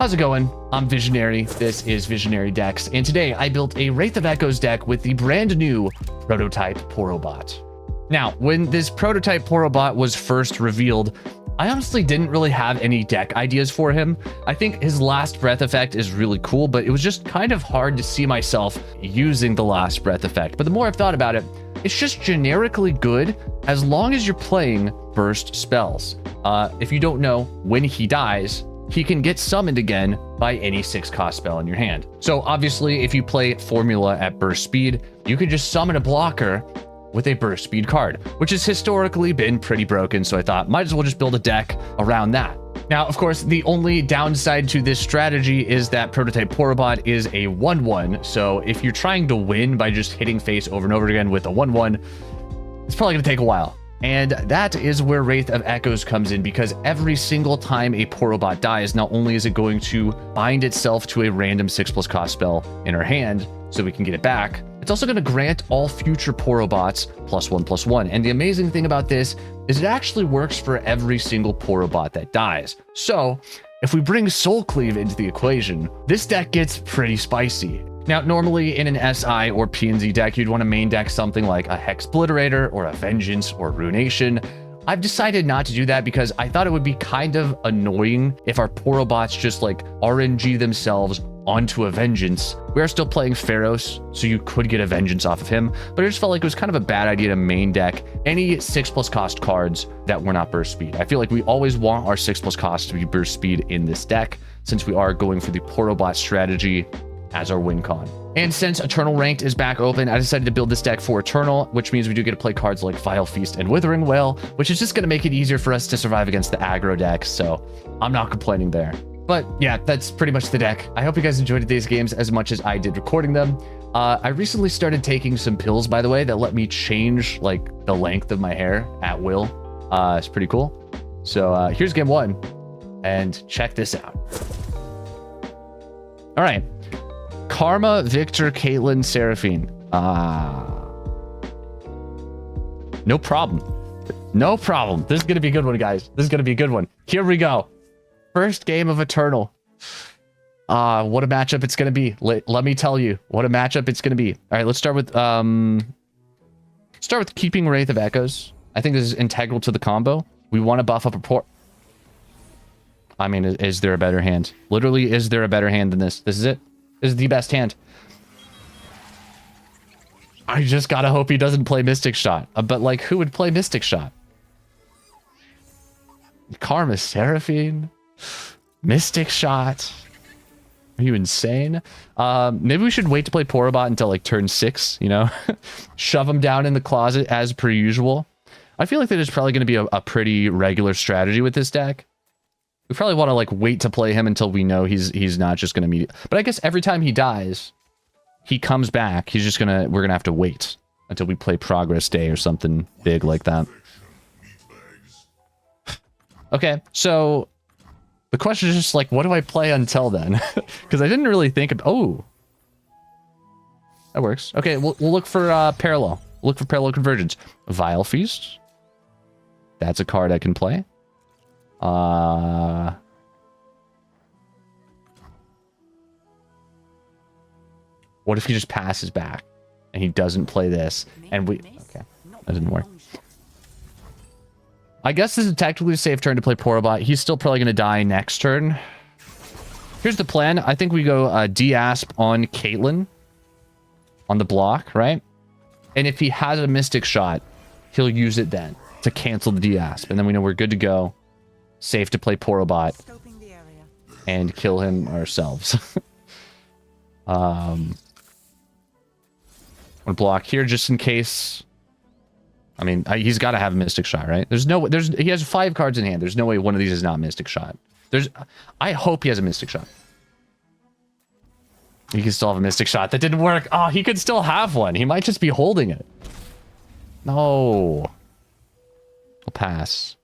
How's it going? I'm Visionary. This is Visionary Decks, and today I built a Wraith of Echoes deck with the brand new Prototype Porobot. Now, when this Prototype Porobot was first revealed, I honestly didn't really have any deck ideas for him. I think his Last Breath effect is really cool, but it was just kind of hard to see myself using the Last Breath effect. But the more I've thought about it, it's just generically good as long as you're playing burst spells. If you don't know, when he dies, he can get summoned again by any 6-cost spell in your hand. So obviously, if you play Formula at burst speed, you can just summon a blocker with a burst speed card, which has historically been pretty broken. So I thought, might as well just build a deck around that. Now, of course, the only downside to this strategy is that Prototype Porobot is a 1/1. So if you're trying to win by just hitting face over and over again with a 1/1, it's probably gonna take a while. And that is where Wraith of Echoes comes in, because every single time a Porobot dies, not only is it going to bind itself to a random 6+ cost spell in our hand so we can get it back, it's also going to grant all future Porobots +1/+1. And the amazing thing about this is it actually works for every single Porobot that dies. So if we bring Soul Cleave into the equation, this deck gets pretty spicy. Now, normally in an SI or PNZ deck, you'd want to main deck something like a Hexbliterator or a Vengeance or Runation. I've decided not to do that because I thought it would be kind of annoying if our Porobots just like RNG themselves onto a Vengeance. We are still playing Pharaohs, so you could get a Vengeance off of him, but I just felt like it was kind of a bad idea to main deck any 6+ cost cards that were not burst speed. I feel like we always want our 6+ cost to be burst speed in this deck, since we are going for the Porobot strategy as our win con. And since Eternal Ranked is back open, I decided to build this deck for Eternal, which means we do get to play cards like Vile Feast and Withering Wail, which is just going to make it easier for us to survive against the aggro decks, so I'm not complaining there. But yeah, that's pretty much the deck. I hope you guys enjoyed today's games as much as I did recording them. I recently started taking some pills, by the way, that let me change like the length of my hair at will. It's pretty cool. So here's game 1, and check this out. All right. Karma, VIKTOR, Caitlyn, Seraphine. No problem. No problem. This is going to be a good one, guys. This is going to be a good one. Here we go. First game of Eternal. What a matchup it's going to be. Let me tell you what a matchup it's going to be. All right, let's start with keeping Wraith of Echoes. I think this is integral to the combo. We want to buff up a port. I mean, is there a better hand? Literally, is there a better hand than this? This is it. This is the best hand. I just gotta hope he doesn't play Mystic Shot. But like, who would play Mystic Shot? Karma Seraphine? Mystic Shot? Are you insane? Maybe we should wait to play Porobot until like turn 6, you know? Shove him down in the closet as per usual. I feel like that is probably going to be a pretty regular strategy with this deck. We probably want to like wait to play him until we know he's not just going to meet. But I guess every time he dies, he comes back. He's just we're gonna have to wait until we play Progress Day or something big like that. Okay, so the question is just like, what do I play until then? Because I didn't really think of. Oh, that works. Okay, we'll look for parallel. We'll look for parallel convergence. Vile Feast. That's a card I can play. What if he just passes back and he doesn't play this and we... Okay, that didn't work. I guess this is technically a safe turn to play Porobot. He's still probably going to die next turn. Here's the plan. I think we go de-asp on Caitlyn on the block, right? And if he has a Mystic Shot, he'll use it then to cancel the de-asp. And then we know we're good to go. Safe to play Porobot and kill him ourselves. One block here just in case. I mean, he's got to have a Mystic Shot, right? He has 5 cards in hand. There's no way one of these is not Mystic Shot. I hope he has a Mystic Shot. He can still have a Mystic Shot. That didn't work. Oh, he could still have one. He might just be holding it. No. I'll pass.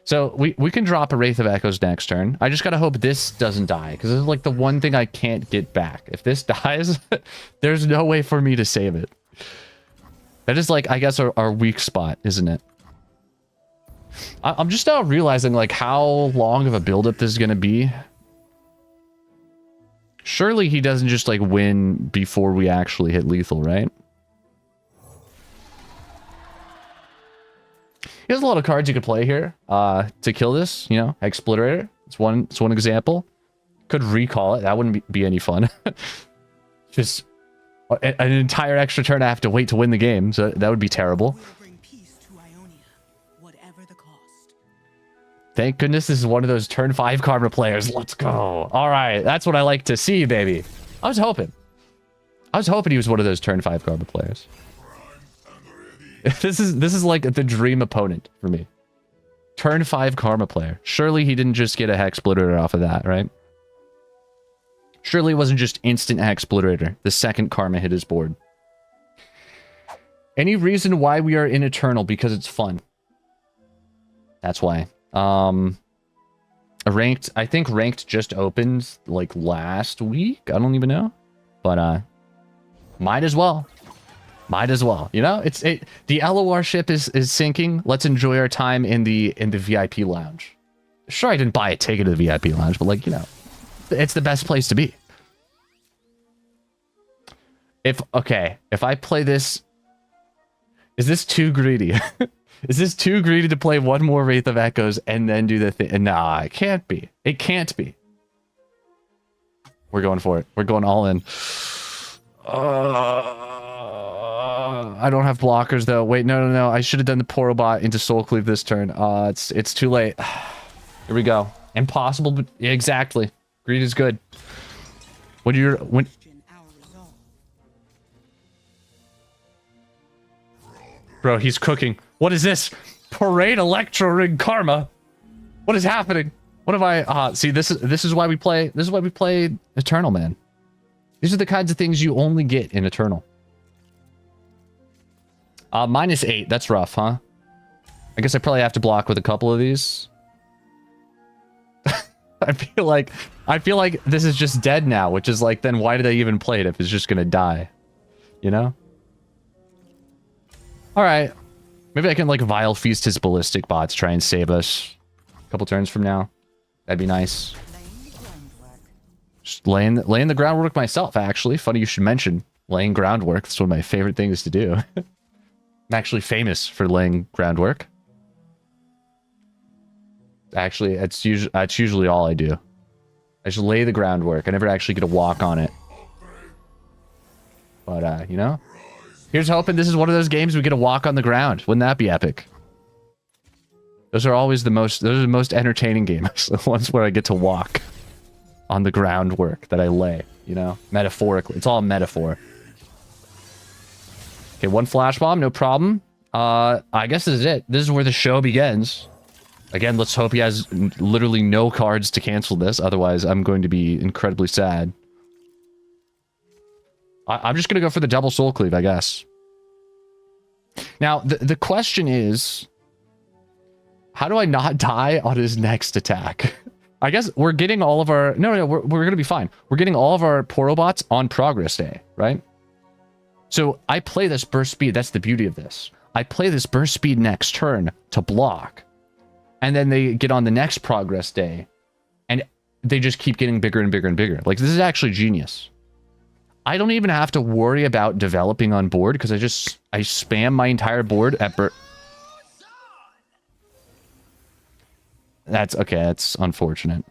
So we can drop a Wraith of Echoes next turn. I just gotta hope this doesn't die, because this is like the one thing I can't get back. If this dies, there's no way for me to save it. That is like, I guess, our weak spot, isn't it? I'm just now realizing like how long of a buildup this is gonna be. Surely he doesn't just like win before we actually hit lethal, right? He has a lot of cards you could play here to kill this, you know, Expliterator. It's one example. Could recall it. That wouldn't be any fun. Just an entire extra turn I have to wait to win the game. So that would be terrible. Thank goodness this is one of those turn 5 karma players. Let's go. All right. That's what I like to see, baby. I was hoping he was one of those turn 5 karma players. This is like the dream opponent for me. Turn 5 karma player. Surely he didn't just get a hex splitter off of that, right? Surely it wasn't just instant hex splitter. The second karma hit his board. Any reason why we are in Eternal? Because it's fun. That's why. Ranked, I think ranked just opened like last week. I don't even know, but might as well. Might as well. You know, the LOR ship is sinking. Let's enjoy our time in the VIP lounge. Sure, I didn't buy a ticket to the VIP lounge, but like, you know, it's the best place to be. If I play this, is this too greedy? Is this too greedy to play one more Wraith of Echoes and then do the thing? Nah, it can't be. It can't be. We're going for it. We're going all in. I don't have blockers though. Wait, no. I should have done the Porobot into Soul Cleave this turn. It's too late. Here we go. Impossible, but exactly. Greed is good. When Bro, he's cooking. What is this? Parade Electro Ring Karma. What is happening? What have I see, this is why we play Eternal, man. These are the kinds of things you only get in Eternal. -8. That's rough, huh? I guess I probably have to block with a couple of these. I feel like this is just dead now, which is like, then why did I even play it if it's just gonna die? You know? Alright. Maybe I can like Vile Feast his ballistic bots, try and save us a couple turns from now. That'd be nice. Just laying the groundwork myself, actually. Funny you should mention laying groundwork. It's one of my favorite things to do. I'm actually famous for laying groundwork. Actually, that's usually all I do. I just lay the groundwork. I never actually get to walk on it. But, you know? Here's hoping this is one of those games we get to walk on the ground. Wouldn't that be epic? Those are always the most entertaining games. The ones where I get to walk on the groundwork that I lay, you know? Metaphorically. It's all a metaphor. Okay, one flash bomb, no problem. I guess this is it. This is where the show begins. Again, let's hope he has literally no cards to cancel this. Otherwise, I'm going to be incredibly sad. I'm just going to go for the double Soul Cleave, I guess. Now, the question is, how do I not die on his next attack? I guess we're getting all of our... No, we're going to be fine. We're getting all of our Porobots on progress day, right? So I play this burst speed. That's the beauty of this. I play this burst speed next turn to block. And then they get on the next progress day. And they just keep getting bigger and bigger and bigger. Like, this is actually genius. I don't even have to worry about developing on board because I spam my entire board at That's okay. That's unfortunate.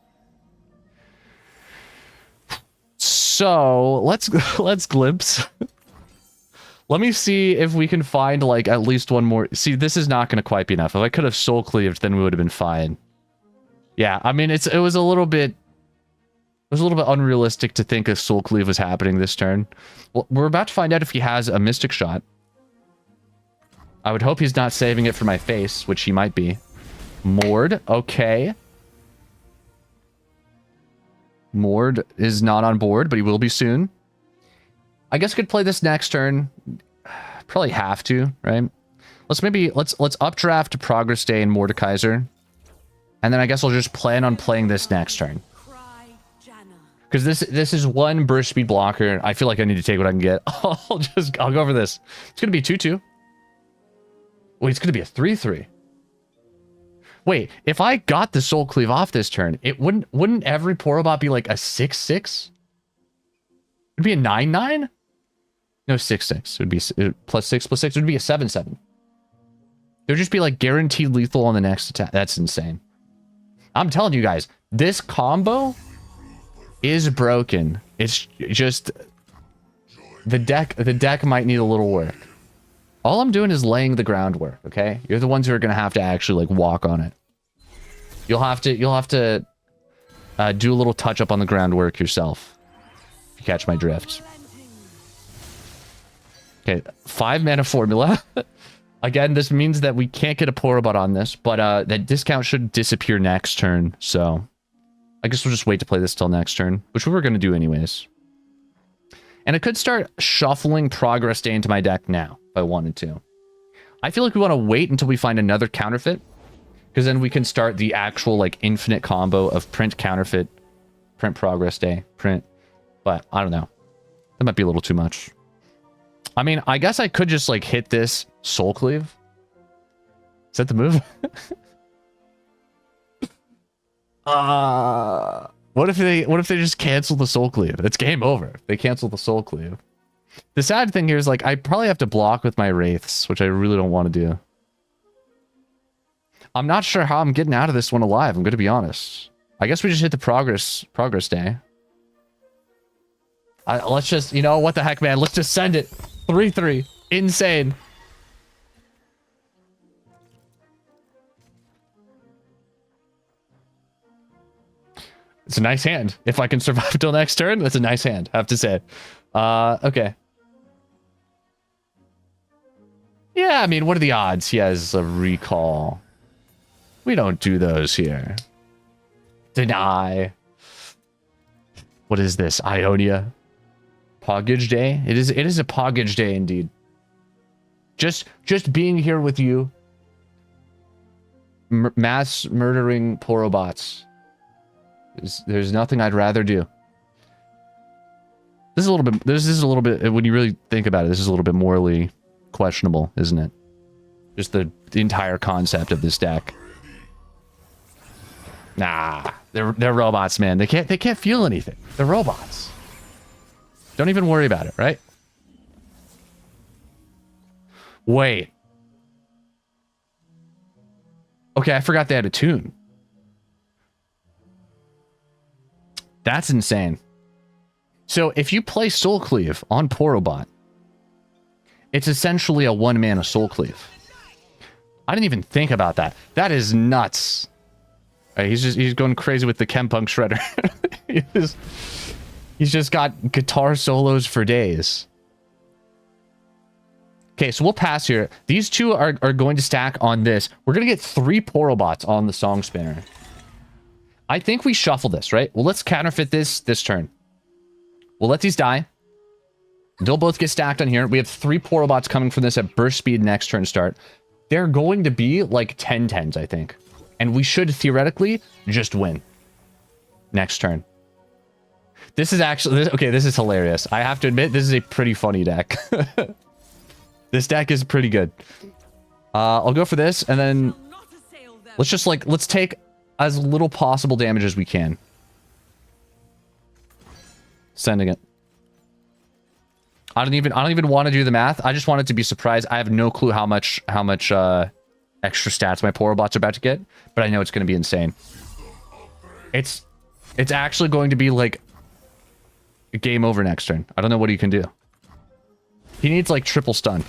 So let's glimpse. Let me see if we can find like at least one more. See, this is not going to quite be enough. If I could have Soul Cleaved, then we would have been fine. Yeah, I mean, it was a little bit unrealistic to think a Soul Cleave was happening this turn. Well, we're about to find out if he has a Mystic Shot. I would hope he's not saving it for my face, which he might be. Mord, okay. Mord is not on board, but he will be soon. I guess I could play this next turn. Probably have to, right? Let's updraft to Progress Day and Mordekaiser. And then I guess I'll just plan on playing this next turn. Because this is one burst speed blocker. I feel like I need to take what I can get. I'll go for this. It's gonna be a 2-2. Wait, it's gonna be a 3-3. Wait, if I got the Soul Cleave off this turn, it wouldn't every Porobot be like a 6-6? It'd be a 9/9? No, 6/6. It would be +6/+6. It would be a 7/7. It would just be like guaranteed lethal on the next attack. That's insane. I'm telling you guys, this combo is broken. It's just the deck might need a little work. All I'm doing is laying the groundwork, okay? You're the ones who are gonna have to actually like walk on it. You'll have to do a little touch up on the groundwork yourself. If you catch my drift. Okay, 5 mana formula. Again, this means that we can't get a Porobot on this, but that discount should disappear next turn, so I guess we'll just wait to play this till next turn, which we were going to do anyways. And I could start shuffling Progress Day into my deck now, if I wanted to. I feel like we want to wait until we find another counterfeit, because then we can start the actual, like, infinite combo of print counterfeit, print Progress Day, print, but I don't know. That might be a little too much. I mean, I guess I could just, like, hit this Soul Cleave. Is that the move? What if they just cancel the Soul Cleave? It's game over. They cancel the Soul Cleave. The sad thing here is, like, I probably have to block with my Wraiths, which I really don't want to do. I'm not sure how I'm getting out of this one alive, I'm going to be honest. I guess we just hit the Progress Day. Let's just, you know, what the heck, man? Let's just send it. 3/3. Insane. It's a nice hand. If I can survive till next turn, that's a nice hand, I have to say. Okay. Yeah, I mean, what are the odds he has a recall? We don't do those here. Deny. What is this? Ionia? Poggage Day? It is a Poggage Day indeed. Just being here with you. Mass murdering Porobots. There's nothing I'd rather do. This is a little bit, when you really think about it, this is a little bit morally questionable, isn't it? Just the entire concept of this deck. Nah, they're robots, man. They can't feel anything. They're robots. Don't even worry about it, right? Wait. Okay, I forgot they had a tune. That's insane. So if you play Soul Cleave on Porobot, it's essentially a 1-mana Soul Cleave. I didn't even think about that. That is nuts. Right, he's going crazy with the Chempunk Shredder. He's just got guitar solos for days. Okay, so we'll pass here. These two are going to stack on this. We're going to get 3 Porobots on the Song Spinner. I think we shuffle this, right? Well, let's counterfeit this turn. We'll let these die. They'll both get stacked on here. We have 3 Porobots coming from this at burst speed next turn start. They're going to be like 10/10s, I think. And we should theoretically just win next turn. This is actually... Okay, this is hilarious. I have to admit, this is a pretty funny deck. This deck is pretty good. I'll go for this, and then... Let's take as little possible damage as we can. Sending it. I don't even want to do the math. I just want it to be surprised. I have no clue how much extra stats my Porobot's are about to get, but I know it's going to be insane. It's actually going to be like game over next turn. I don't know what he can do. He needs like triple stun.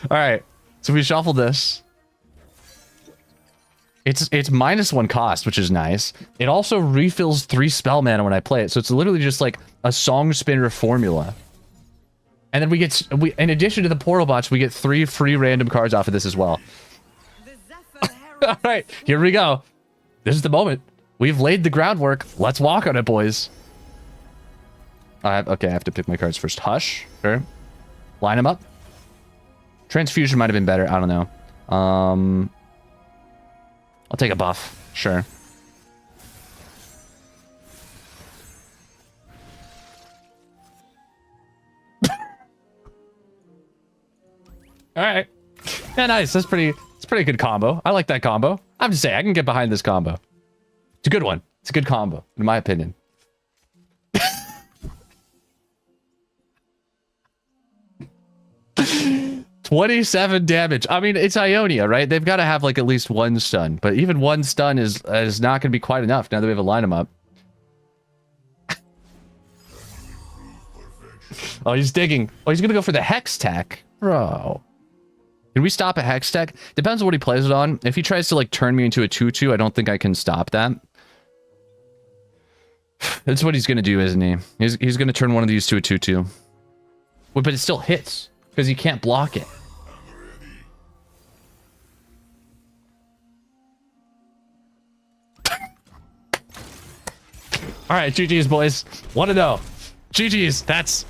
All right, so we shuffle this. It's -1 cost, which is nice. It also refills 3 spell mana when I play it, so it's literally just like a Song Spinner formula. And then we get, in addition to the Porobots, we get 3 free random cards off of this as well. All right, here we go. This is the moment. We've laid the groundwork. Let's walk on it, boys. Okay, I have to pick my cards first. Hush. Sure. Line them up. Transfusion might have been better. I don't know. I'll take a buff. Sure. All right. Yeah, nice. It's a pretty good combo. I like that combo. I'm just saying, I can get behind this combo. It's a good one. It's a good combo, in my opinion. 27 damage. I mean, it's Ionia, right? They've got to have like at least one stun, but even one stun is not going to be quite enough now that we have a line them up. Oh, he's digging. Oh, he's going to go for the Hex Tech. Bro. Can we stop a Hex Tech? Depends on what he plays it on. If he tries to like turn me into a 2-2, I don't think I can stop that. That's what he's going to do, isn't he? He's going to turn one of these to a 2-2. But it still hits because he can't block it. All right, GG's, boys. 1-0. GG's. That's...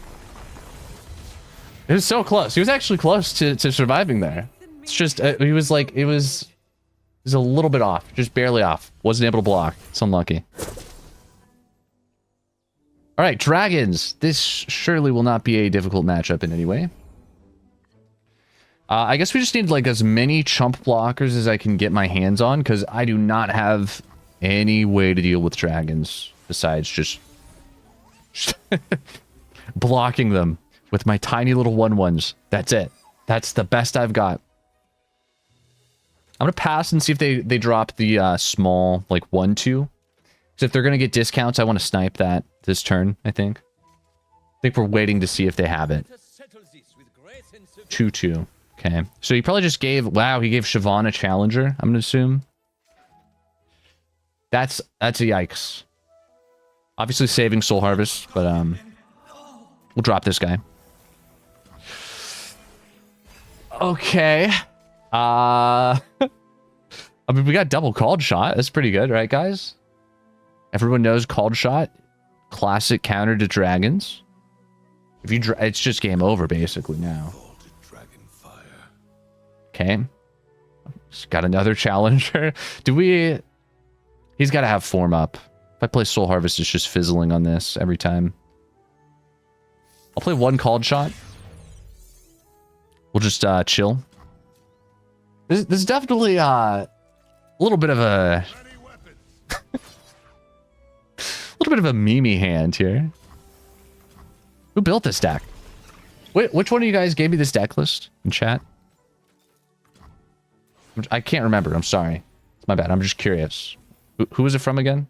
It was so close. He was actually close to surviving there. It's just, he was like, it was a little bit off. Just barely off. Wasn't able to block. It's unlucky. All right, dragons. This surely will not be a difficult matchup in any way. I guess we just need like as many chump blockers as I can get my hands on, because I do not have any way to deal with dragons besides just blocking them with my tiny little 1/1s. That's it. That's the best I've got. I'm gonna pass and see if they drop the small like 1-2. So if they're gonna get discounts, I want to snipe that this turn. I think we're waiting to see if they have it. 2-2. Okay, so he probably just gave... Wow, he gave SHYVANA Challenger, I'm gonna assume. That's a yikes. Obviously saving Soul Harvest, but we'll drop this guy. Okay. I mean, we got double called shot. That's pretty good, right, guys? Everyone knows called shot. Classic counter to dragons. If you it's just game over basically now. Okay. Just got another challenger. Do we... He's got to have form up. If I play Soul Harvest, it's just fizzling on this every time. I'll play one called shot. We'll just chill. This is definitely a little bit of a... little bit of a memey hand here. Who built this deck? Wait, which one of you guys gave me this deck list in chat? I can't remember. I'm sorry. It's my bad. I'm just curious. Who is it from again?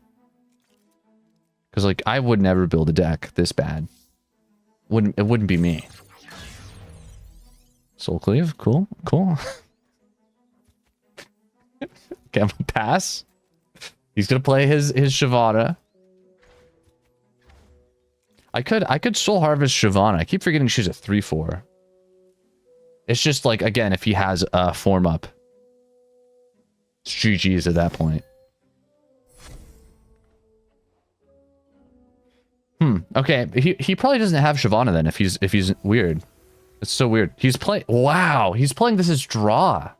Because like I would never build a deck this bad. It wouldn't be me. Soul Cleave, cool, cool. Okay, I'm gonna pass. He's gonna play his SHYVANA. I could Soul Harvest SHYVANA. I keep forgetting she's a 3/4. It's just like, again, if he has a form up, it's GG's at that point. Okay, he probably doesn't have SHYVANA then if he's weird. It's so weird. He's playing... Wow, he's playing this as draw.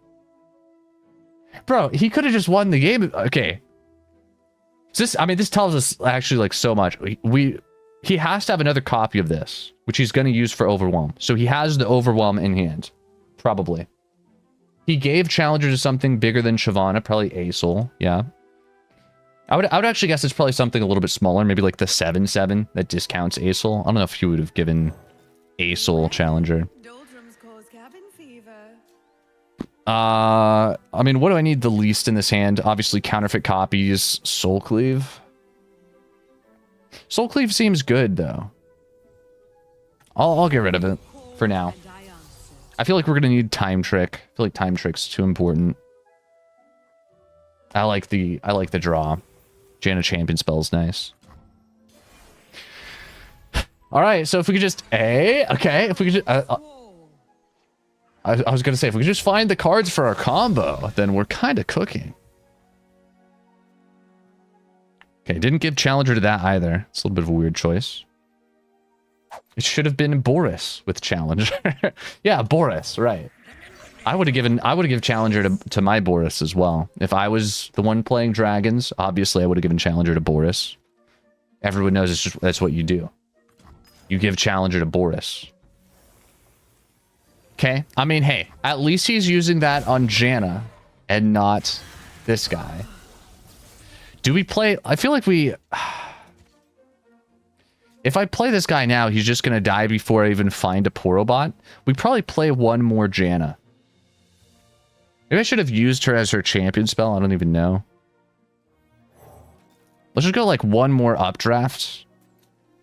Bro, he could have just won the game. Okay. I mean, this tells us actually like so much. He has to have another copy of this, which he's going to use for Overwhelm. So he has the Overwhelm in hand. Probably. He gave Challenger to something bigger than SHYVANA, probably ASOL. Yeah. I would actually guess it's probably something a little bit smaller, maybe like the 7/7 that discounts ASOL. I don't know if he would have given ASOL Challenger. I mean, what do I need the least in this hand? Obviously, counterfeit copies, Soul Cleave. Soul Cleave seems good, though. I'll get rid of it for now. I feel like we're gonna need Time Trick. I feel like Time Trick's too important. I like the draw. Jaina Champion spell's nice. All right, so if we could just okay, if we could just I was gonna say if we could just find the cards for our combo, then we're kind of cooking. Okay, didn't give Challenger to that either. It's a little bit of a weird choice. It should have been Boris with Challenger. Yeah, Boris, right. I would have given Challenger to my Boris as well. If I was the one playing dragons, obviously I would have given Challenger to Boris. Everyone knows that's what you do. You give Challenger to Boris. Okay? I mean, hey, at least he's using that on Jaina and not this guy. Do we play? I feel like we... If I play this guy now, he's just going to die before I even find a Porobot. We probably play one more Janna. Maybe I should have used her as her champion spell. I don't even know. Let's just go like one more updraft.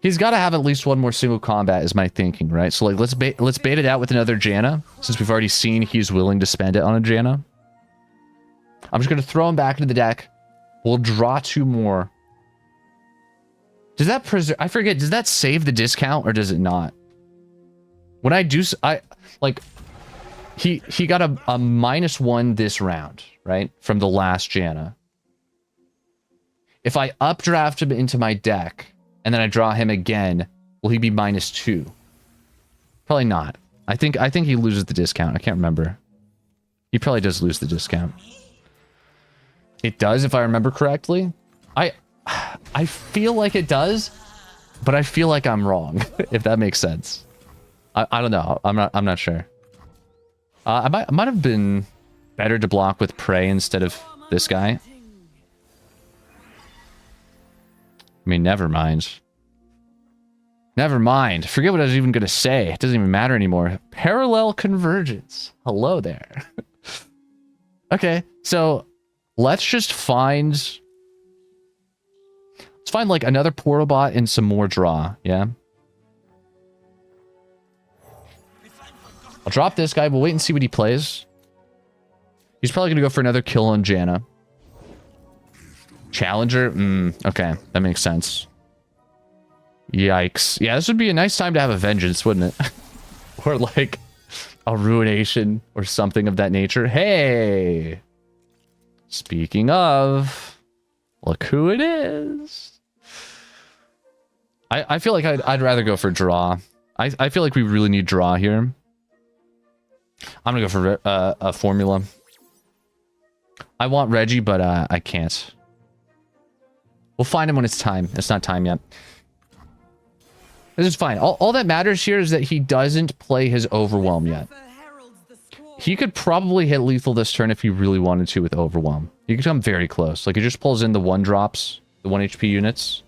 He's got to have at least one more single combat is my thinking, right? So like let's bait it out with another Janna, since we've already seen he's willing to spend it on a Janna. I'm just going to throw him back into the deck. We'll draw 2 more. Does that preserve... I forget, does that save the discount or does it not? When I do... like... He got a -1 this round, right? From the last Janna. If I updraft him into my deck, and then I draw him again, will he be -2? Probably not. I think he loses the discount. I can't remember. He probably does lose the discount. It does, if I remember correctly. I feel like it does, but I feel like I'm wrong, if that makes sense. I don't know. I'm not sure. I might have been better to block with Prey instead of this guy. I mean, never mind. Never mind. Forget what I was even going to say. It doesn't even matter anymore. Parallel convergence. Hello there. Okay, so let's just find... Let's find like another Porobot and some more draw, yeah? I'll drop this guy. We'll wait and see what he plays. He's probably going to go for another kill on Janna. Challenger? Okay, that makes sense. Yikes. Yeah, this would be a nice time to have a Vengeance, wouldn't it? Or like a Ruination or something of that nature. Hey! Speaking of, look who it is. I feel like I'd rather go for draw. I feel like we really need draw here. I'm gonna go for a formula. I want Reggie, but I can't. We'll find him when it's time. It's not time yet. This is fine. All that matters here is that he doesn't play his Overwhelm yet. He could probably hit lethal this turn if he really wanted to with Overwhelm. He could come very close. Like, he just pulls in the 1-drops, the 1 HP units.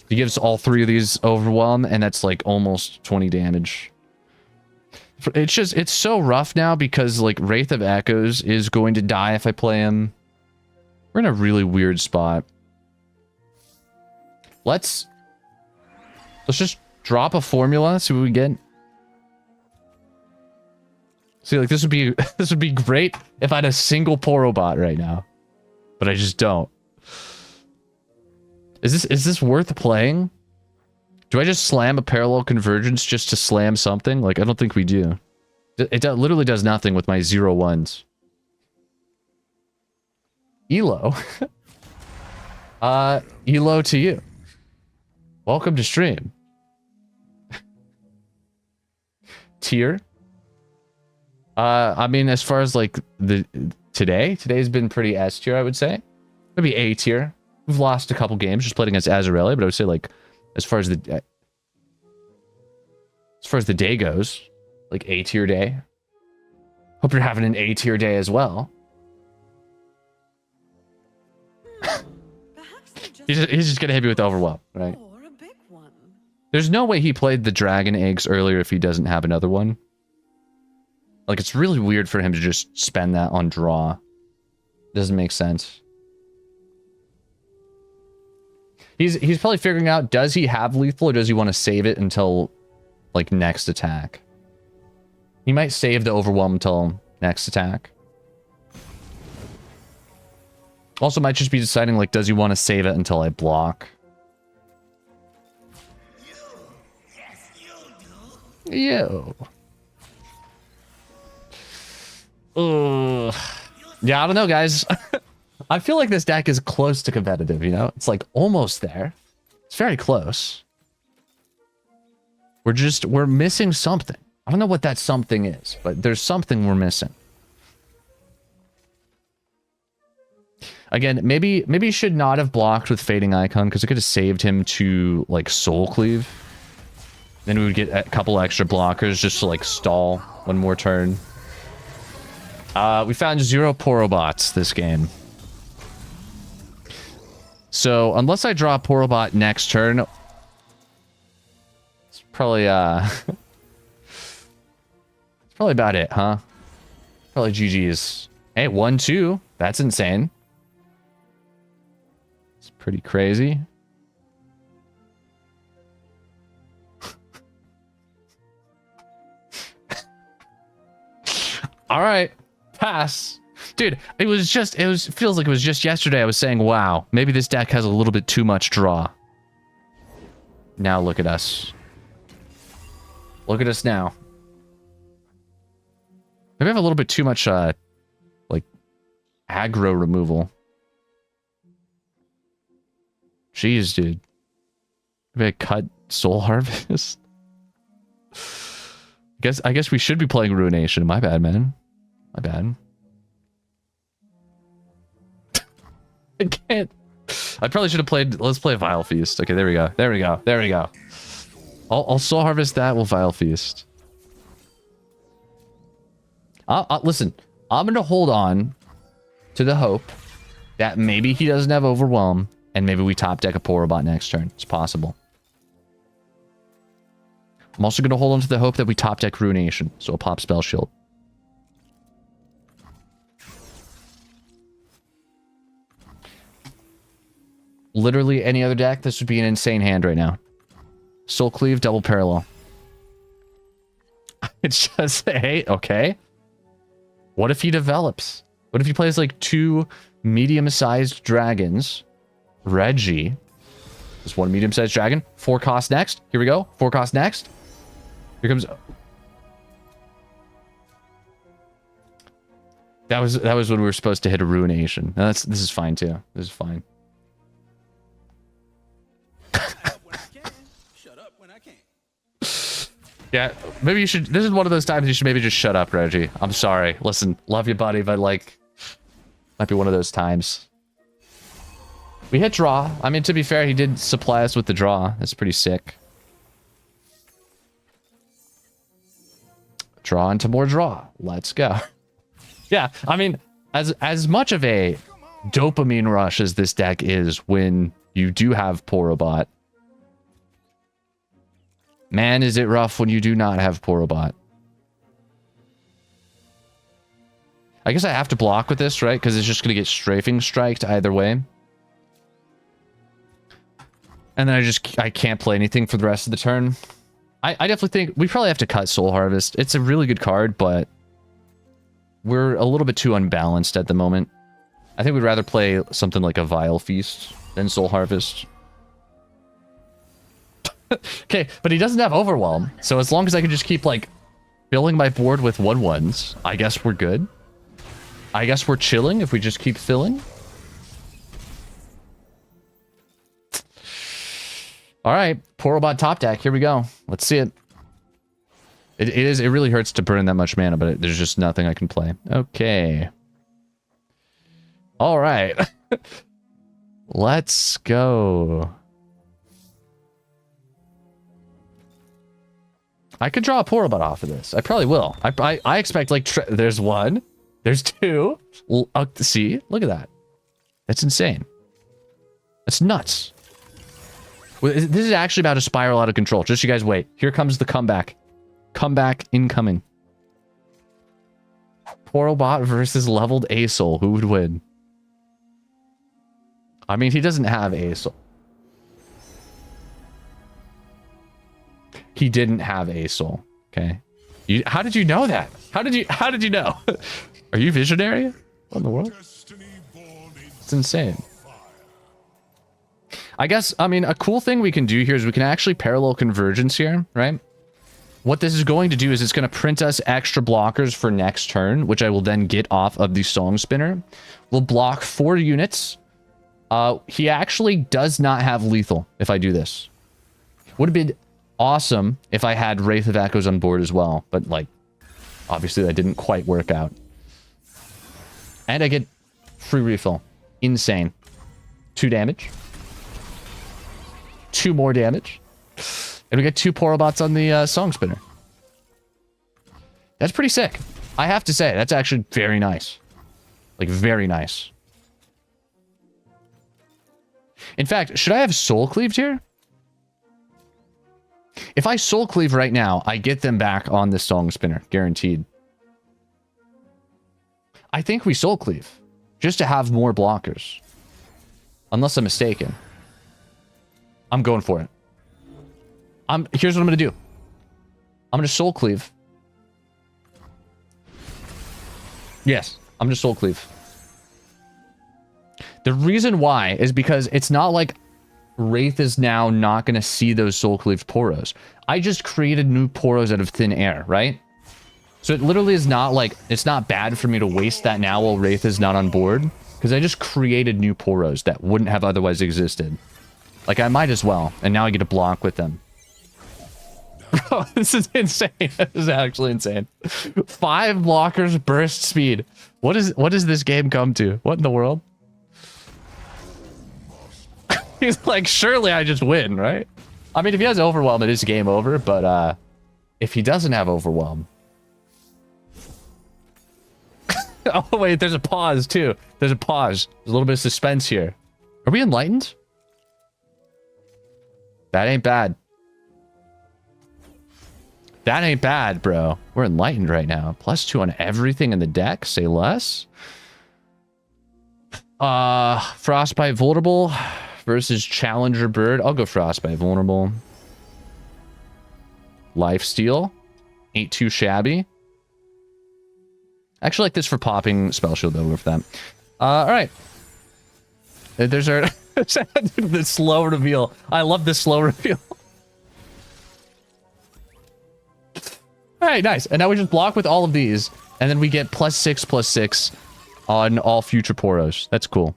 He gives all 3 of these Overwhelm, and that's like almost 20 damage. It's just, it's so rough now because like Wraith of Echoes is going to die if I play him. We're in a really weird spot. Let's just drop a formula, see what we get. See, like this would be great if I had a single Porobot right now. But I just don't. Is this worth playing? Do I just slam a parallel convergence just to slam something? Like, I don't think we do. It literally does nothing with my 0-1s. Elo? Elo to you. Welcome to stream. Tier? I mean, as far as like today's been pretty S tier, I would say. Maybe A tier. We've lost a couple games, just played against Azarelli, but I would say like as far as the day goes, like A tier day. Hope you're having an A tier day as well. he's just gonna hit me with Overwhelm, right? There's no way he played the dragon eggs earlier if he doesn't have another one. Like, it's really weird for him to just spend that on draw. Doesn't make sense. He's probably figuring out, does he have lethal or does he want to save it until, like, next attack? He might save the Overwhelm until next attack. Also might just be deciding, like, does he want to save it until I block? Yo. Yeah, I don't know, guys. I feel like this deck is close to competitive, you know? It's like almost there. It's very close. We're missing something. I don't know what that something is, but there's something we're missing. Again, maybe he should not have blocked with Fading Icon because it could have saved him to, like, Soul Cleave. Then we would get a couple extra blockers just to, like, stall one more turn. We found 0 Porobots this game. So unless I draw Porobot next turn, it's probably it's probably about it, huh? Probably GG's. Hey, 1-2. That's insane. It's pretty crazy. All right, pass. Dude, feels like it was just yesterday I was saying, wow, maybe this deck has a little bit too much draw. Now look at us. Look at us now. Maybe I have a little bit too much, like, aggro removal. Jeez, dude. Maybe I cut Soul Harvest. I guess we should be playing Ruination. My bad, man. My bad. I can't. I probably should have played. Let's play Vile Feast. Okay, there we go. There we go. There we go. I'll Soul Harvest that. We'll Vile Feast. Listen, I'm going to hold on to the hope that maybe he doesn't have Overwhelm and maybe we top deck a Porobot next turn. It's possible. I'm also going to hold on to the hope that we top deck Ruination, so a pop Spell Shield. Literally any other deck, this would be an insane hand right now. Soul Cleave, double parallel. It's just, hey, okay. What if he develops? What if he plays like 2 medium-sized dragons? Reggie. Just 1 medium-sized dragon. 4 cost next. Here we go. 4 cost next. Here comes... That was when we were supposed to hit a Ruination. No, this is fine too. This is fine. Yeah, maybe you should... This is one of those times you should maybe just shut up, Reggie. I'm sorry. Listen, love you, buddy, but like... Might be one of those times. We hit draw. I mean, to be fair, he did supply us with the draw. That's pretty sick. Draw into more draw. Let's go. Yeah, I mean, as much of a dopamine rush as this deck is when you do have Porobot, man, is it rough when you do not have Porobot. I guess I have to block with this, right? Because it's just going to get strafing striked either way. And then I can't play anything for the rest of the turn. I definitely think we probably have to cut Soul Harvest. It's a really good card, but we're a little bit too unbalanced at the moment. I think we'd rather play something like a Vile Feast than Soul Harvest. Okay, but he doesn't have Overwhelm, so as long as I can just keep, like, filling my board with 1/1s, I guess we're good. I guess we're chilling if we just keep filling. Alright, Porobot top deck, here we go. Let's see it. It really hurts to burn that much mana, but there's just nothing I can play. Okay. Alright. Let's go. I could draw a Porobot off of this. I probably will. I expect, like, there's 1. There's 2. See? Look at that. That's insane. That's nuts. This is actually about to spiral out of control. Just you guys wait. Here comes the comeback. Comeback incoming. Porobot versus leveled ASOL. Who would win? I mean, he doesn't have ASOL. He didn't have ASOL. Okay. How did you know that? How did you know? Are you visionary? What in the world? It's insane. I guess, I mean, a cool thing we can do here is we can actually parallel convergence here, right? What this is going to do is it's going to print us extra blockers for next turn, which I will then get off of the Song Spinner. We'll block 4 units. He actually does not have lethal if I do this. Would have been awesome if I had Wraith of Echoes on board as well, but, like, obviously that didn't quite work out. And I get free refill. Insane. 2 damage. 2 more damage. And we get 2 Porobots on the Song Spinner. That's pretty sick. I have to say, that's actually very nice. Like, very nice. In fact, should I have Soul Cleaved here? If I Soul Cleave right now, I get them back on the Song Spinner, guaranteed. I think we Soul Cleave, just to have more blockers. Unless I'm mistaken. I'm going for it. Here's what I'm going to do. I'm going to Soul Cleave. Yes, I'm going to Soul Cleave. The reason why is because it's not like Wraith is now not going to see those Soul Cleaved Poros. I just created new Poros out of thin air, right? So it literally is not like, it's not bad for me to waste that now while Wraith is not on board. Because I just created new Poros that wouldn't have otherwise existed. Like, I might as well. And now I get to block with them. Bro, this is insane. This is actually insane. 5 blockers burst speed. What does this game come to? What in the world? He's like, surely I just win, right? I mean, if he has Overwhelm, it is game over. But if he doesn't have Overwhelm... Oh, wait, there's a pause, too. There's a pause. There's a little bit of suspense here. Are we enlightened? That ain't bad. That ain't bad, bro. We're enlightened right now. +2 on everything in the deck. Say less. Frostbite Vulnerable versus Challenger Bird. I'll go Frostbite Vulnerable. Lifesteal. Ain't too shabby. Actually, like this for popping Spell Shield over for that. All right. There's our the slow reveal. I love this slow reveal. All right, nice. And now we just block with all of these, and then we get +6/+6 on all future Poros. That's cool.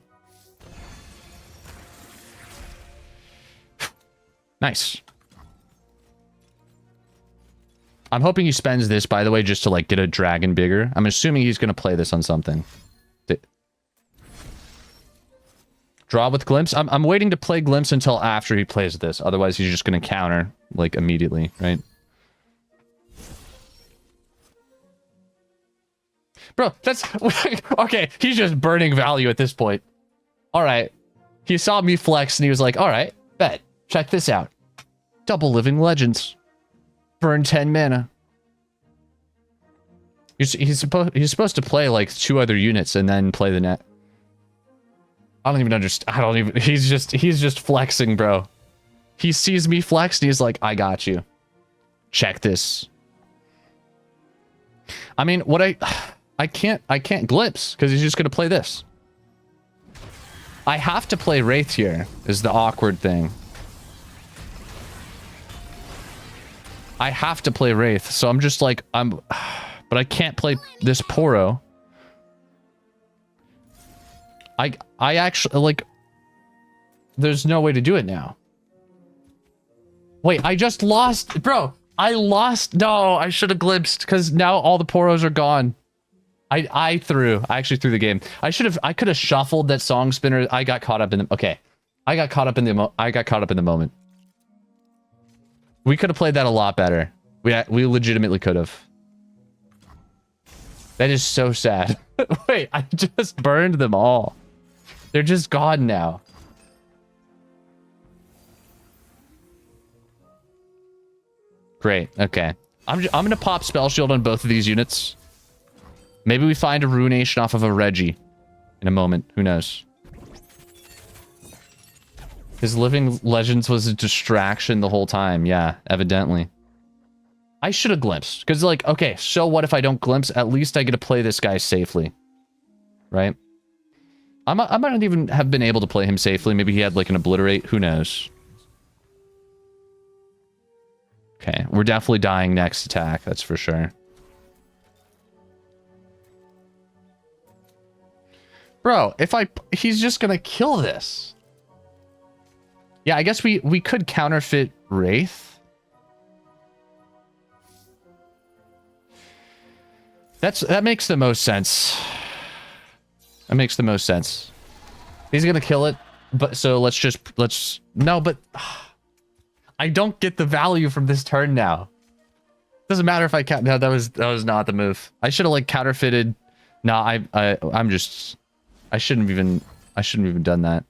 Nice. I'm hoping he spends this, by the way, just to, like, get a dragon bigger. I'm assuming he's going to play this on something. Draw with Glimpse? I'm waiting to play Glimpse until after he plays this. Otherwise, he's just going to counter, like, immediately, right? Bro, that's... Okay, he's just burning value at this point. Alright. He saw me flex, and he was like, alright, bet. Check this out. Double Living Legends. Burn 10 mana. He's supposed to play like 2 other units and then play the net. I don't even understand. He's just flexing, bro. He sees me flex and he's like, I got you. Check this. I mean, I can't glimpse because he's just gonna play this. I have to play Wraith here is the awkward thing. I have to play Wraith, so I'm just like, but I can't play this Poro. I actually, like, there's no way to do it now. Wait, I just lost, bro, I lost, no, I should have glimpsed, because now all the Poros are gone. I actually threw the game. I could have shuffled that Song Spinner. I got caught up in the, okay. I got caught up in the moment. We could have played that a lot better. We legitimately could have. That is so sad. Wait, I just burned them all. They're just gone now. Great. Okay. I'm gonna pop Spell Shield on both of these units. Maybe we find a Ruination off of a Reggie in a moment. Who knows? His Living Legends was a distraction the whole time. Yeah, evidently. I should have glimpsed. Because, like, okay, so what if I don't glimpse? At least I get to play this guy safely. Right? I might not even have been able to play him safely. Maybe he had, like, an Obliterate. Who knows? Okay, we're definitely dying next attack. That's for sure. Bro, he's just gonna kill this. Yeah, I guess we could counterfeit Wraith. That makes the most sense. That makes the most sense. He's gonna kill it, but so let's no, but I don't get the value from this turn now. Doesn't matter if I count. No, that was not the move. I should have like counterfeited. No, I'm just. I shouldn't have even done that.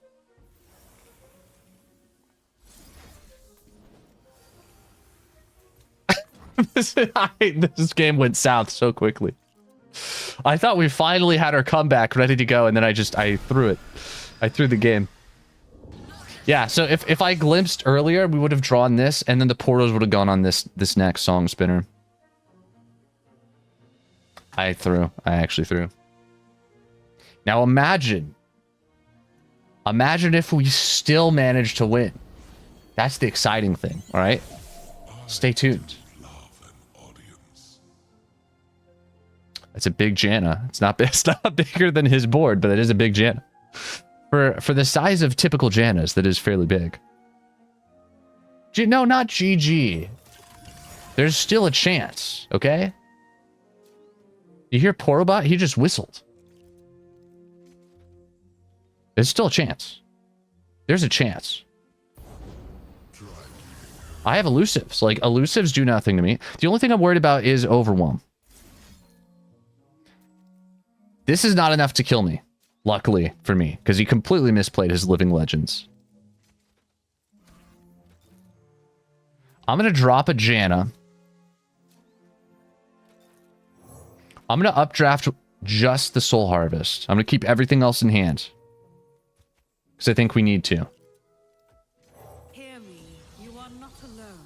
This game went south so quickly. I thought we finally had our comeback ready to go, and then I threw it. I threw the game. Yeah, so if I glimpsed earlier, we would have drawn this, and then the Poros would have gone on this next song spinner. I actually threw. Now imagine if we still manage to win. That's the exciting thing, all right? Stay tuned. It's a big Janna. It's not bigger than his board, but it is a big Janna. For the size of typical Jannas, that is fairly big. No, not GG. There's still a chance, okay? You hear Porobot? He just whistled. There's still a chance. There's a chance. I have elusives. Like, elusives do nothing to me. The only thing I'm worried about is overwhelm. This is not enough to kill me. Luckily for me, because he completely misplayed his Living Legends. I'm going to drop a Janna. I'm going to updraft just the Soul Harvest. I'm going to keep everything else in hand. Because I think we need to. Hear me. You are not alone.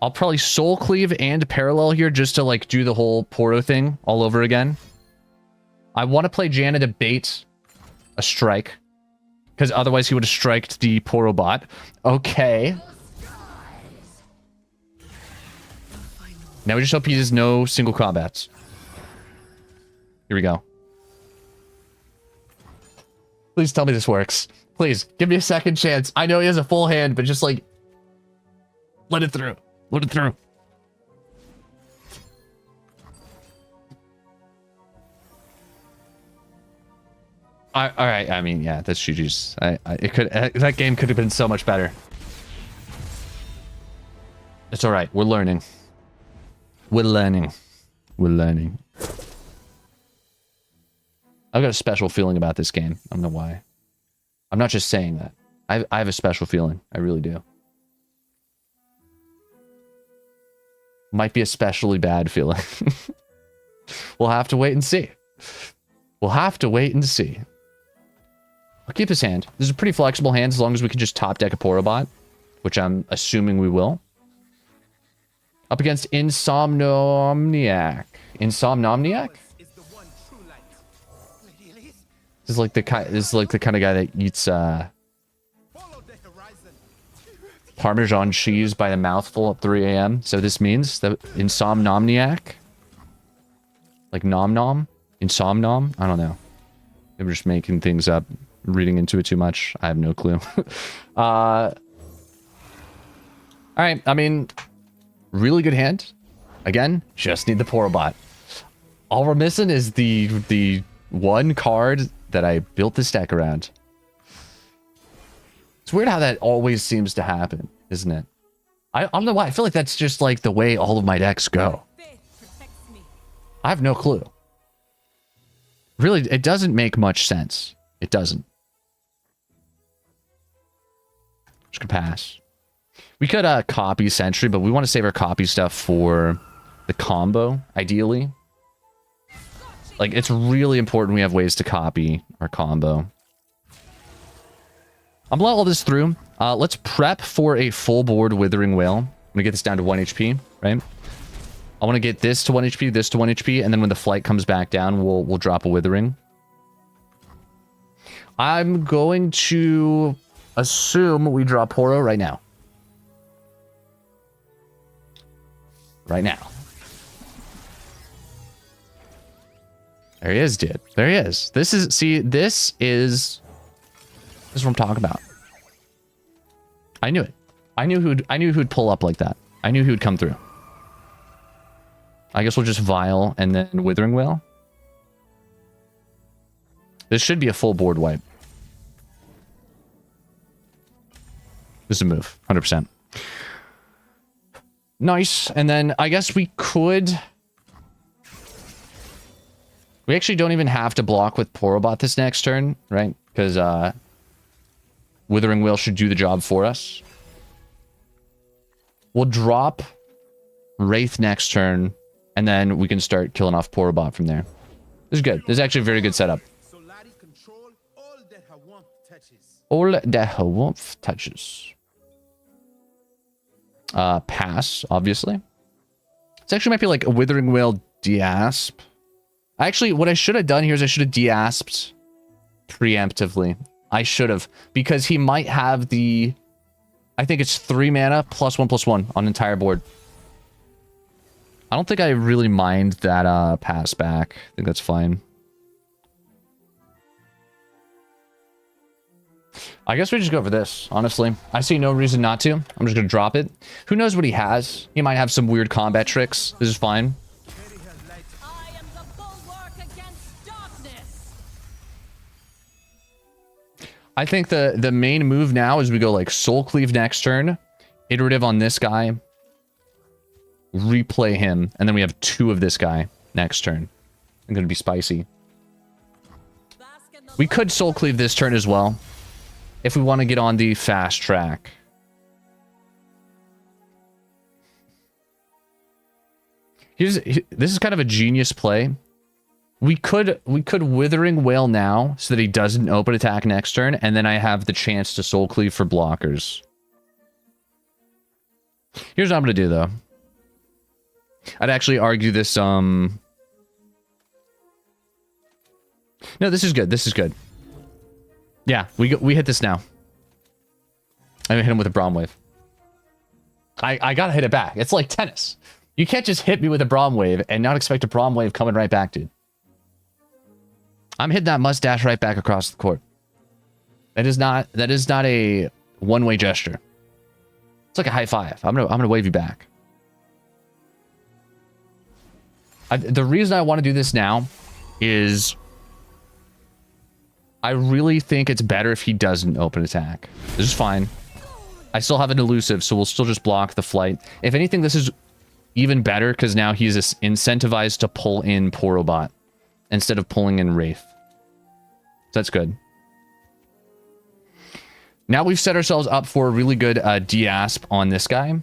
I'll probably Soul Cleave and Parallel here just to like do the whole Poro thing all over again. I want to play Janna to bait a strike. Because otherwise he would have striked the Porobot. Okay. Now we just hope he has no single combats. Here we go. Please tell me this works. Please, give me a second chance. I know he has a full hand, but just like... let it through. Let it through. All right, I mean, yeah, that's GG's. That game could have been so much better. It's all right. We're learning. We're learning. We're learning. I've got a special feeling about this game. I don't know why. I'm not just saying that. I have a special feeling. I really do. Might be a especially bad feeling. We'll have to wait and see. We'll have to wait and see. I'll keep his hand. This is a pretty flexible hand as long as we can just top deck a Porobot, which I'm assuming we will. Up against Insomnomniac. Insomnomniac? This is like the kind of guy that eats Parmesan cheese by the mouthful at 3 a.m. So this means that Insomnomniac, like nom nom, Insomnom. I don't know. Maybe we're just making things up. Reading into it too much. I have no clue. All right. I mean, really good hand. Again, just need the Porobot. All we're missing is the one card that I built this deck around. It's weird how that always seems to happen, isn't it? I don't know why. I feel like that's just like the way all of my decks go. I have no clue. Really, it doesn't make much sense. It doesn't. Just gonna pass. We could copy Sentry, but we want to save our copy stuff for the combo, ideally. Like, it's really important we have ways to copy our combo. I'm gonna let all this through. Let's prep for a full board Withering Wail. I'm gonna get this down to 1 HP, right? I want to get this to 1 HP, this to 1 HP, and then when the flight comes back down, we'll drop a Withering. I'm going to assume we draw Poro right now. Right now. There he is, dude. There he is. This is what I'm talking about. I knew it. I knew who'd pull up like that. I knew he would come through. I guess we'll just Vial and then Withering Wail. This should be a full board wipe. This is a move, 100%. Nice. And then I guess we could... We actually don't even have to block with Porobot this next turn, right? Because Withering Wail should do the job for us. We'll drop Wraith next turn, and then we can start killing off Porobot from there. This is good. This is actually a very good setup. All that her warmth touches. Pass, obviously. This actually might be like a Withering Wail deasp. Actually, what I should have done here is I should have deasped preemptively. I should have, because he might have the... I think it's 3 mana +1/+1 on entire board. I don't think I really mind that pass back. I think that's fine. I guess we just go for this, honestly. I see no reason not to. I'm just going to drop it. Who knows what he has? He might have some weird combat tricks. This is fine. I am the bulwark against darkness. I think the main move now is we go like Soul Cleave next turn, iterative on this guy, replay him, and then we have 2 of this guy next turn. I'm going to be spicy. We could Soul Cleave this turn as well, if we want to get on the fast track. This is kind of a genius play. We could Withering Wail now so that he doesn't open attack next turn, and then I have the chance to Soul Cleave for blockers. Here's what I'm going to do, though. I'd actually argue this, No, this is good. This is good. Yeah, we hit this now. I'm gonna hit him with a Braum Wave. I gotta hit it back. It's like tennis. You can't just hit me with a Braum Wave and not expect a Braum Wave coming right back, dude. I'm hitting that mustache right back across the court. That is not a one-way gesture. It's like a high five. I'm gonna wave you back. The reason I want to do this now is I really think it's better if he doesn't open attack. This is fine. I still have an elusive, so we'll still just block the flight. If anything, this is even better because now he's incentivized to pull in Porobot instead of pulling in Wraith. So that's good. Now we've set ourselves up for a really good deasp on this guy.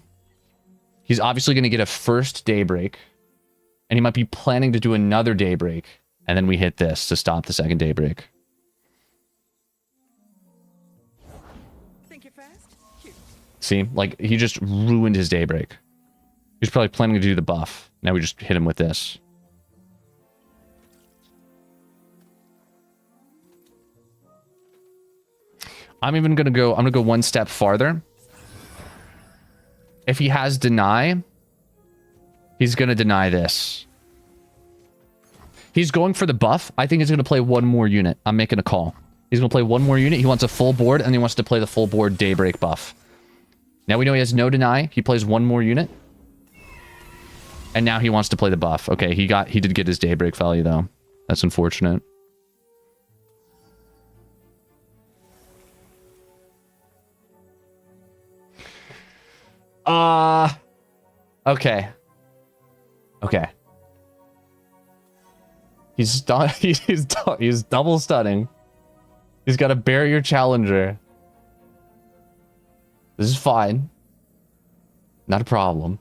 He's obviously going to get a first Daybreak, and he might be planning to do another Daybreak, and then we hit this to stop the second Daybreak. See, like, he just ruined his Daybreak. He's probably planning to do the buff. Now we just hit him with this. I'm gonna go one step farther. If he has deny, he's gonna deny this. He's going for the buff. I think he's gonna play one more unit. I'm making a call. He's gonna play one more unit. He wants a full board, and he wants to play the full board Daybreak buff. Now we know he has no deny. He plays one more unit. And now he wants to play the buff. Okay, he did get his Daybreak value, though. That's unfortunate. Okay. Okay. He's double stunning. He's got a barrier challenger. This is fine. Not a problem.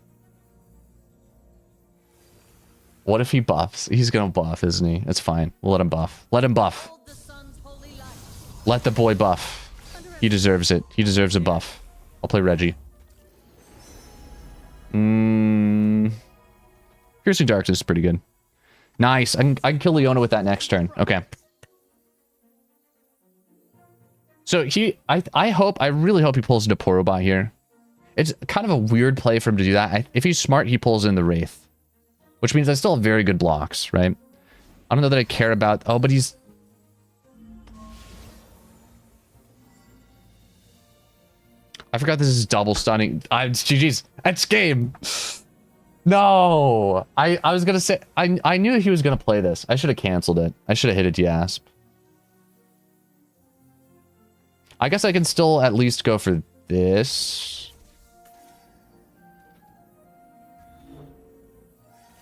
What if he buffs? He's gonna buff, isn't he? That's fine. We'll let him buff. Let him buff. Let the boy buff. He deserves it. He deserves a buff. I'll play Reggie. Piercing Darkness is pretty good. Nice. I can kill Leona with that next turn. Okay. So I really hope he pulls into Porobot here. It's kind of a weird play for him to do that. If he's smart, he pulls in the Wraith. Which means I still have very good blocks, right? I don't know that I care about... Oh, but he's... I forgot this is double stunning. GG's. That's game. No. I was going to say... I knew he was going to play this. I should have canceled it. I should have hit a deasp. I guess I can still at least go for this.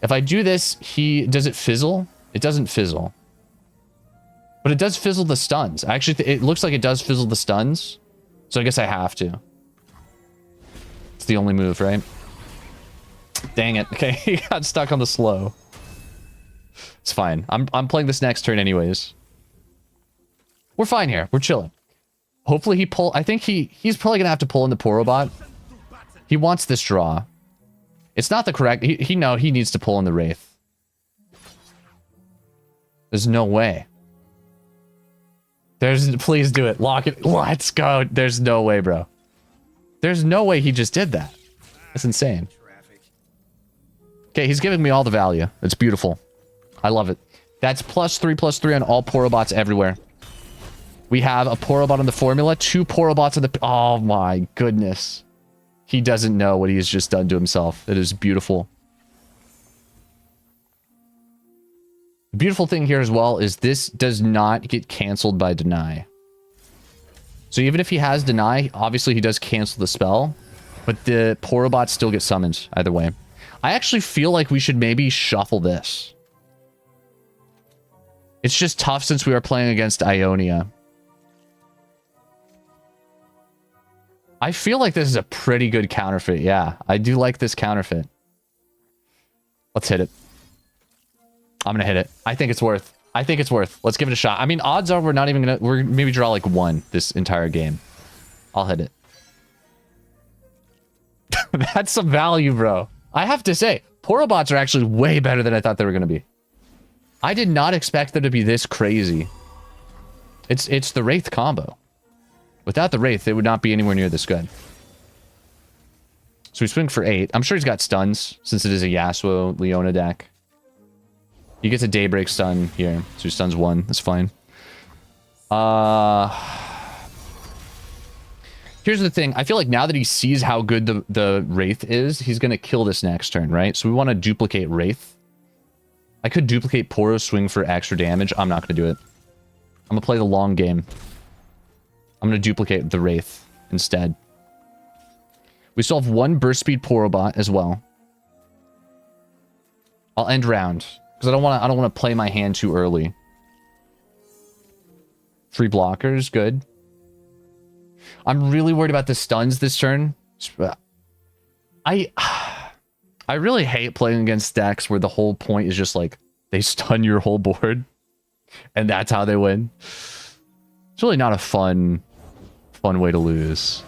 If I do this, does it fizzle? It doesn't fizzle. But it does fizzle the stuns. Actually, it looks like it does fizzle the stuns. So I guess I have to. It's the only move, right? Dang it. Okay, he got stuck on the slow. It's fine. I'm playing this next turn anyways. We're fine here. We're chilling. Hopefully he pull... I think he's probably gonna have to pull in the Porobot. He wants this draw. It's not the correct... He needs to pull in the Wraith. There's no way. Please do it. Lock it. Let's go. There's no way, bro. There's no way he just did that. That's insane. Okay, he's giving me all the value. It's beautiful. I love it. That's +3/+3 on all Porobots everywhere. We have a Porobot on the formula, 2 Porobots on the... Oh my goodness. He doesn't know what he has just done to himself. It is beautiful. The beautiful thing here as well is this does not get canceled by deny. So even if he has deny, obviously he does cancel the spell, but the Porobots still get summoned either way. I actually feel like we should maybe shuffle this. It's just tough since we are playing against Ionia. I feel like this is a pretty good counterfeit. Yeah, I do like this counterfeit. Let's hit it. I'm gonna hit it. I think it's worth. I think it's worth. Let's give it a shot. I mean, odds are we're not even gonna... We're maybe draw like 1 this entire game. I'll hit it. That's some value, bro. I have to say, Porobots are actually way better than I thought they were gonna be. I did not expect them to be this crazy. It's the Wraith combo. Without the Wraith, they would not be anywhere near this good. So we swing for 8. I'm sure he's got stuns, since it is a YASUO Leona deck. He gets a Daybreak stun here, so he stuns 1. That's fine. Here's the thing. I feel like now that he sees how good the Wraith is, he's going to kill this next turn, right? So we want to duplicate Wraith. I could duplicate Poro, swing for extra damage. I'm not going to do it. I'm going to play the long game. I'm going to duplicate the Wraith instead. We still have 1 burst speed Porobot as well. I'll end round because I don't want to play my hand too early. 3 blockers, good. I'm really worried about the stuns this turn. I really hate playing against decks where the whole point is just like they stun your whole board and that's how they win. It's really not a fun way to lose.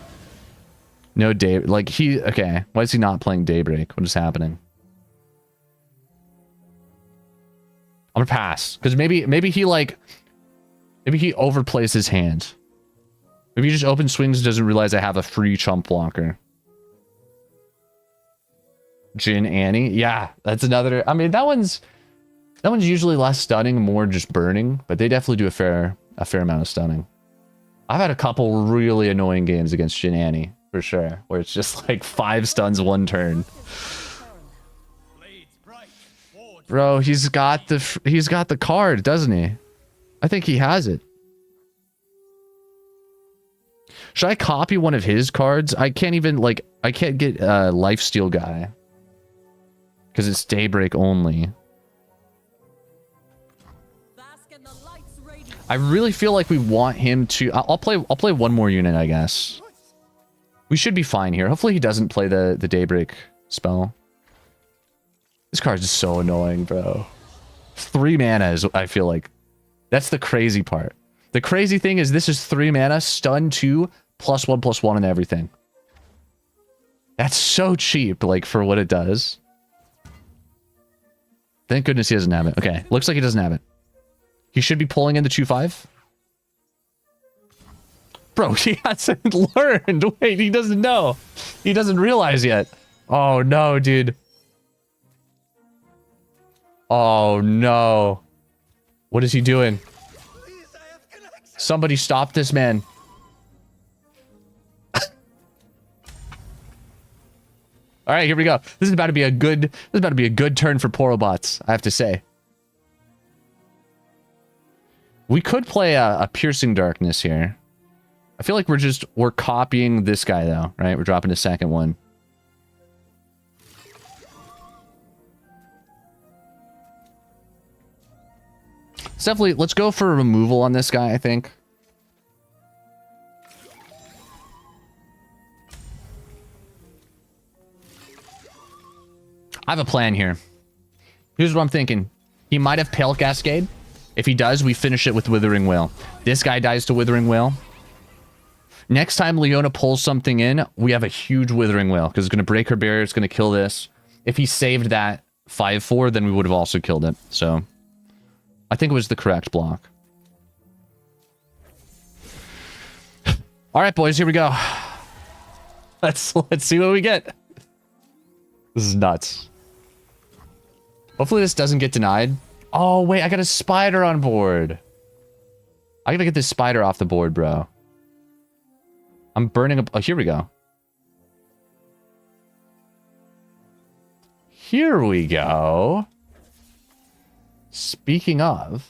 No day, like okay, why is he not playing Daybreak? What is happening? I'm gonna pass because maybe he overplays his hand. Maybe he just open swings and doesn't realize I have a free chump blocker. Jin Annie, yeah, that's another. I mean, that one's usually less stunning, more just burning, but they definitely do a fair amount of stunning. I've had a couple really annoying games against Jin Annie, for sure, where it's just like 5 stuns 1 turn. Bro, he's got the card, doesn't he? I think he has it. Should I copy one of his cards? I can't even, like, I can't get Lifesteal guy. Because it's Daybreak only. I really feel like we want him to... I'll play 1 more unit, I guess. We should be fine here. Hopefully he doesn't play the Daybreak spell. This card is so annoying, bro. 3 mana is, I feel like... That's the crazy part. The crazy thing is this is 3 mana, stun 2, +1/+1 and everything. That's so cheap, like, for what it does. Thank goodness he doesn't have it. Okay, looks like he doesn't have it. He should be pulling in the 2/5. Bro, he hasn't learned. Wait, he doesn't know. He doesn't realize yet. Oh, no, dude. Oh, no. What is he doing? Somebody stop this man. All right, here we go. This is about to be a good turn for Porobots, I have to say. We could play a Piercing Darkness here. I feel like we're copying this guy though, right? We're dropping a second one. It's definitely, let's go for a removal on this guy, I think. I have a plan here. Here's what I'm thinking. He might have Pale Cascade. If he does, we finish it with Withering Wail. This guy dies to Withering Wail. Next time Leona pulls something in, we have a huge Withering Wail because it's going to break her barrier. It's going to kill this. If he saved that 5-4, then we would have also killed it. So I think it was the correct block. All right, boys, here we go. Let's see what we get. This is nuts. Hopefully this doesn't get denied. Oh, wait, I got a spider on board. I gotta get this spider off the board, bro. I'm burning up. Oh, here we go. Here we go. Speaking of,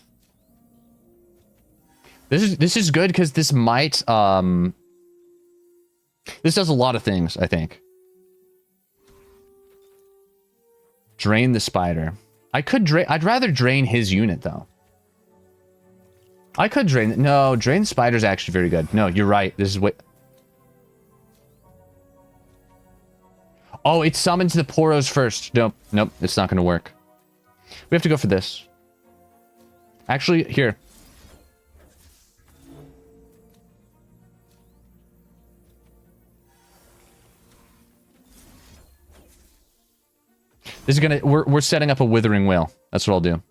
this is good because this might this does a lot of things, I think. Drain the spider. I'd rather drain his unit though. I could drain. No, drain the spider's actually very good. No, you're right. This is what. Oh, it summons the Poros first. Nope, nope, it's not gonna work. We have to go for this. Actually, here. This is gonna. We're setting up a Withering Wail. That's what I'll do.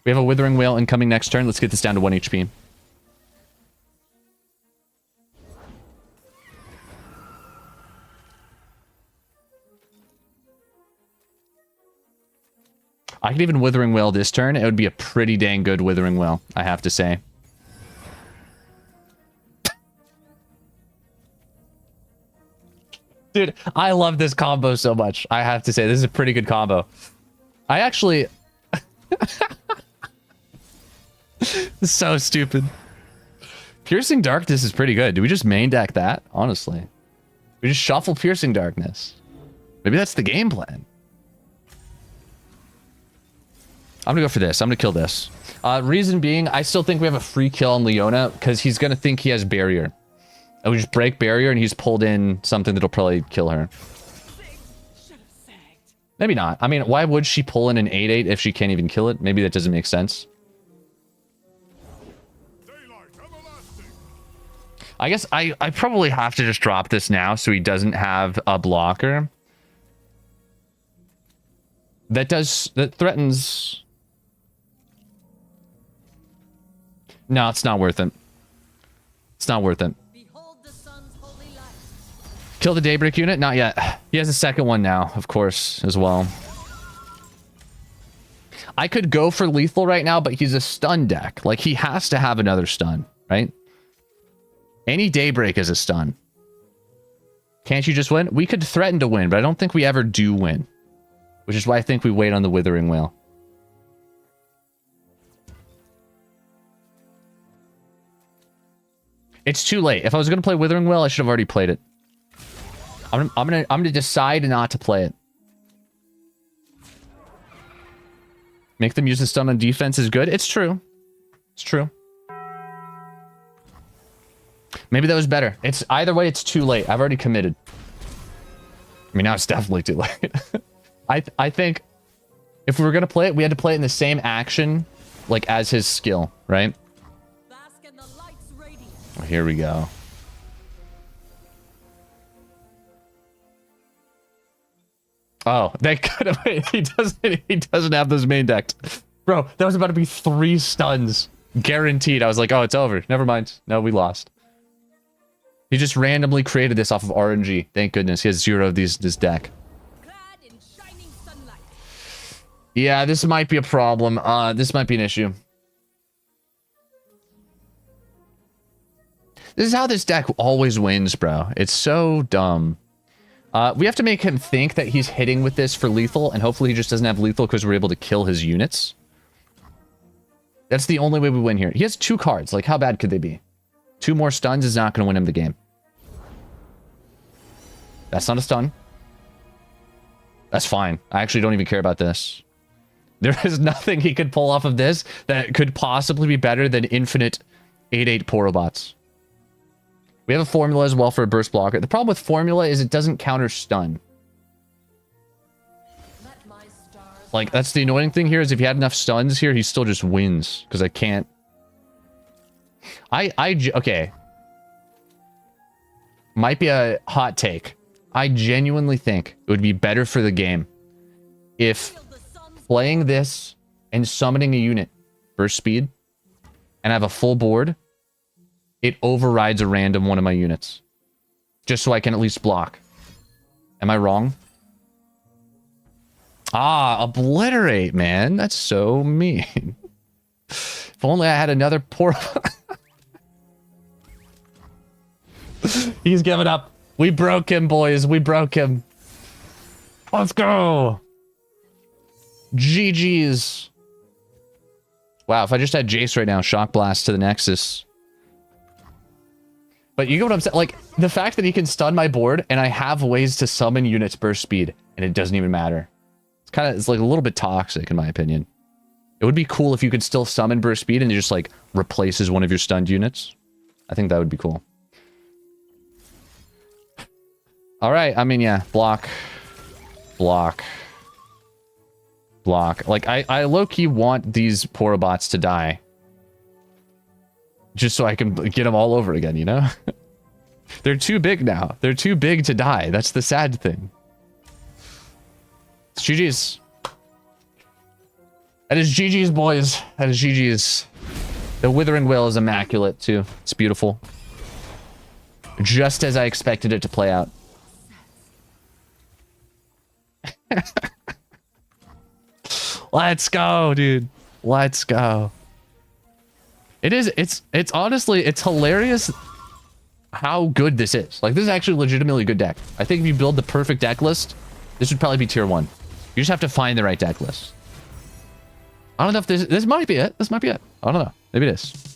We have a Withering Wail incoming next turn. Let's get this down to 1 HP. I could even Withering Wail this turn. It would be a pretty dang good Withering Wail, I have to say. Dude, I love this combo so much. I have to say, this is a pretty good combo. I actually... So stupid. Piercing Darkness is pretty good. Do we just main deck that? Honestly. We just shuffle Piercing Darkness. Maybe that's the game plan. I'm gonna go for this. I'm gonna kill this. Reason being, I still think we have a free kill on Leona because he's gonna think he has barrier. And we just break barrier and he's pulled in something that'll probably kill her. Maybe not. I mean, why would she pull in an 8-8 if she can't even kill it? Maybe that doesn't make sense. I guess I probably have to just drop this now so he doesn't have a blocker. That threatens... No, it's not worth it. It's not worth it. Kill the Daybreak unit? Not yet. He has a second one now, of course, as well. I could go for lethal right now, but he's a stun deck. Like, he has to have another stun, right? Any Daybreak is a stun. Can't you just win? We could threaten to win, but I don't think we ever do win. Which is why I think we wait on the Withering Wail. It's too late. If I was going to play Withering Wail, I should have already played it. I'm gonna decide not to play it. Make them use the stun on defense is good. It's true. It's true. Maybe that was better. It's either way, it's too late. I've already committed. I mean, now it's definitely too late. I think if we were gonna play it, we had to play it in the same action, like as his skill, right? Oh, here we go. Oh, they could have. He doesn't have those main decked. Bro, that was about to be 3 stuns. Guaranteed. I was like, oh, it's over. Never mind. No, we lost. He just randomly created this off of RNG. Thank goodness. He has 0 of this deck. Yeah, this might be a problem. This might be an issue. This is how this deck always wins, bro. It's so dumb. We have to make him think that he's hitting with this for lethal, and hopefully he just doesn't have lethal because we're able to kill his units. That's the only way we win here. He has 2 cards. Like, how bad could they be? 2 more stuns is not going to win him the game. That's not a stun. That's fine. I actually don't even care about this. There is nothing he could pull off of this that could possibly be better than infinite 8-8 Porobots. We have a formula as well for a burst blocker. The problem with formula is it doesn't counter stun. Like, that's the annoying thing here is if he had enough stuns here, he still just wins. Because I can't... Okay. Might be a hot take. I genuinely think it would be better for the game if playing this and summoning a unit burst speed and have a full board, it overrides a random one of my units. Just so I can at least block. Am I wrong? Ah, obliterate, man. That's so mean. If only I had another poor... He's giving up. We broke him, boys. We broke him. Let's go. GG's. Wow, if I just had Jace right now, Shock Blast to the Nexus. But you get what I'm saying? Like, the fact that he can stun my board and I have ways to summon units burst speed and it doesn't even matter. It's like a little bit toxic in my opinion. It would be cool if you could still summon burst speed and it just like replaces one of your stunned units. I think that would be cool. All right, I mean, yeah, block. Block. Block. Like, I low-key want these Porobots to die. Just so I can get them all over again, you know? They're too big now. They're too big to die. That's the sad thing. It's GG's. That is GG's, boys. That is GG's. The Withering Will is immaculate, too. It's beautiful. Just as I expected it to play out. Let's go, dude. Let's go. It's honestly, it's hilarious how good this is. Like, this is actually legitimately a good deck. I think if you build the perfect deck list, this would probably be tier 1. You just have to find the right deck list. I don't know if this might be it. This might be it. I don't know. Maybe it is.